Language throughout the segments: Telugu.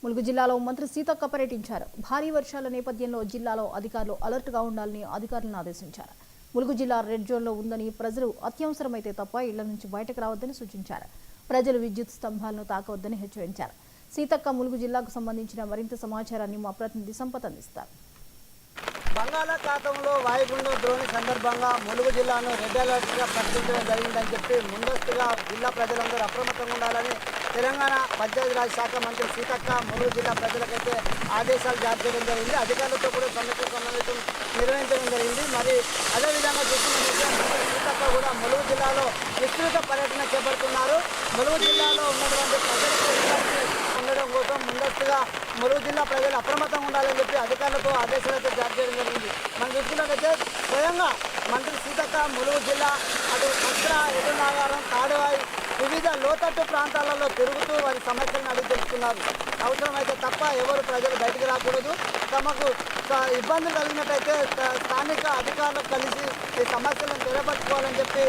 ములుగు జిల్లాలో మంత్రి సీతక్క పర్యటించారు. భారీ వర్షాల నేపథ్యంలో జిల్లాలో అధికారులు అలర్ట్గా ఉండాలని అధికారులను ఆదేశించారు. ములుగు జిల్లా రెడ్ జోన్లో ఉందని ప్రజలు అత్యవసరమైతే తప్ప ఇళ్ల నుంచి బయటకు రావద్దని సూచించారు. ప్రజలు విద్యుత్ స్తంభాలను తాకవద్దని హెచ్చరించారు. సీతక్క ములుగు జిల్లాకు సంబంధించిన మరింత సమాచారాన్ని మా ప్రతినిధి సంపత్ అందిస్తారు. బంగాళాఖాతంలో వాయుగుండం ద్రోణి సందర్భంగా ములుగు జిల్లాను రెడ్ అలర్ట్గా ప్రకటించడం జరిగిందని చెప్పి ముందస్తుగా జిల్లా ప్రజలందరూ అప్రమత్తంగా ఉండాలని తెలంగాణ పంచాయతీరాజ్ శాఖ మంత్రి సీతక్క ములుగు జిల్లా ప్రజలకైతే ఆదేశాలు జారీ చేయడం జరిగింది. అధికారులతో కూడా సమీక్ష సమావేశం నిర్వహించడం జరిగింది. మరి అదేవిధంగా చూస్తున్నట్లయితే మంత్రి సీతక్క కూడా ములుగు జిల్లాలో విస్తృత పర్యటన చేపడుతున్నారు. ములుగు జిల్లాలో ఉన్నటువంటి ప్రజలకు ఉండడం కోసం ముందస్తుగా ములుగు జిల్లా ప్రజలు అప్రమత్తంగా ఉండాలని చెప్పి అధికారులతో ఆదేశాలతో జారీ చేయడం జరిగింది. మనం చూసుకున్నట్లయితే స్వయంగా మంత్రి సీతక్క ములుగు జిల్లా అటు కస్ర ఎటునాగారం తాడువాయి వివిధ లోతట్టు ప్రాంతాలలో తిరుగుతూ వారి సమస్యలను అడిగి తెలుసుకున్నారు. అవసరమైతే తప్ప ఎవరు ప్రజలు బయటికి రాకూడదు. తమకు ఇబ్బందులు కలిగినట్టయితే స్థానిక అధికారులకు కలిసి ఈ సమస్యలను తెలియపరచుకోవాలని చెప్పి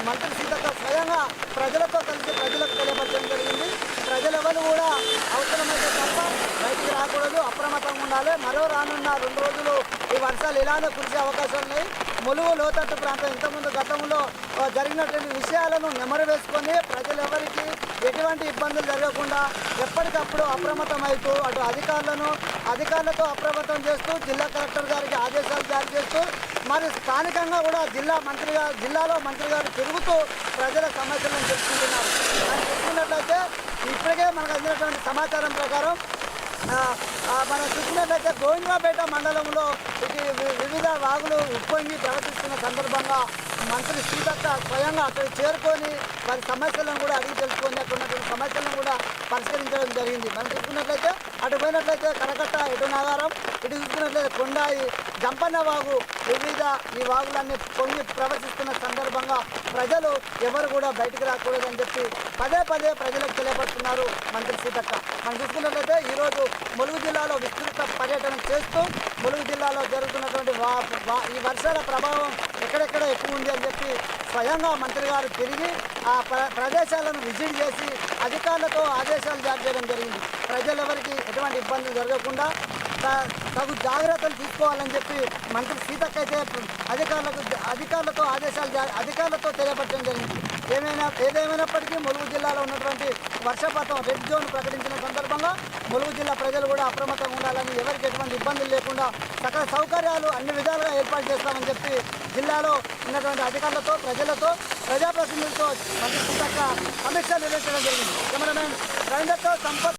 మంత్రి సీతక్క స్వయంగా ప్రజలతో కలిసి ప్రజలకు తెలియపరచడం జరిగింది. ప్రజలెవరు కూడా అవసరమైతే తప్ప బయటికి రాకూడదు, అప్రమత్తంగా ఉండాలి. మరో రానున్న 2 రోజులు ఈ వర్షాలు ఇలానే కురిసే అవకాశం ఉన్నాయి. ములుగు లోతట్టు ప్రాంతం ఇంతకుముందు గతంలో జరిగినటువంటి విషయాలను నెమరు వేసుకొని ప్రజలెవరికి ఎటువంటి ఇబ్బందులు జరగకుండా ఎప్పటికప్పుడు అప్రమత్తమవుతూ అటు అధికారులతో అప్రమత్తం చేస్తూ జిల్లా కలెక్టర్ గారికి ఆదేశాలు జారీ చేస్తూ మరి స్థానికంగా కూడా జిల్లాలో మంత్రి గారు తిరుగుతూ ప్రజల సమస్యలను తెలుసుకుంటున్నారు. అని చూసుకున్నట్లయితే ఇప్పటికే మనకు అందినటువంటి సమాచారం ప్రకారం మనం చూసినట్లయితే గోవిందరాపేట మండలంలో వివిధ వాగులు ఉప్పొంగి ప్రవర్తిస్తున్న సందర్భంగా మంత్రి సీతక్క స్వయంగా అక్కడికి చేరుకొని వారి సమస్యలను కూడా అడిగి తెలుసుకొని అక్కడ ఉన్నటువంటి సమస్యలను కూడా పరిష్కరించడం జరిగింది. మనం చూసుకున్నట్లయితే అటు పోయినట్లయితే కరకట్ట ఎటునాగారం, ఇటు చూసుకున్నట్లయితే కొండాయి జంపన్న వాగు ఈ వాగులన్నీ పొంగి ప్రవర్తిస్తున్న సందర్భంగా ప్రజలు ఎవరు కూడా బయటకు రాకూడదని చెప్పి పదే ప్రజలకు తెలియపడుతున్నారు మంత్రి సీతక్క. మనం చూసుకున్నట్లయితే ఈరోజు ములుగు జిల్లాలో విస్తృత పర్యటన చేస్తూ ములుగు జిల్లాలో జరుగుతున్నటువంటి ఈ వర్షాల ప్రభావం ఎక్కడెక్కడ ఎక్కువ ఉంది అని చెప్పి స్వయంగా మంత్రి గారు తిరిగి ఆ ప్రదేశాలను విజిట్ చేసి అధికారులతో ఆదేశాలు జారీ చేయడం జరిగింది. ప్రజలెవరికి ఎటువంటి ఇబ్బందులు జరగకుండా తగు జాగ్రత్తలు తీసుకోవాలని చెప్పి మంత్రి సీతక్క అయితే అధికారులతో తెలియపరచడం జరిగింది. ఏదేమైనప్పటికీ ములుగు జిల్లాలో ఉన్నటువంటి వర్షపాతం రెడ్ జోన్ ప్రకటించిన సందర్భంగా ములుగు జిల్లా ప్రజలు కూడా అప్రమత్తంగా ఉండాలని, ఎవరికి ఎటువంటి ఇబ్బందులు లేకుండా సకల సౌకర్యాలు అన్ని విధాలుగా ఏర్పాటు చేస్తామని చెప్పి జిల్లాలో ఉన్నటువంటి అధికారులతో ప్రజాప్రతినిధులతో మంత్రి సీతక్క సమీక్ష నిర్వహించడం జరిగింది. కెమెరామెన్ రవీందర్తో సంపత్.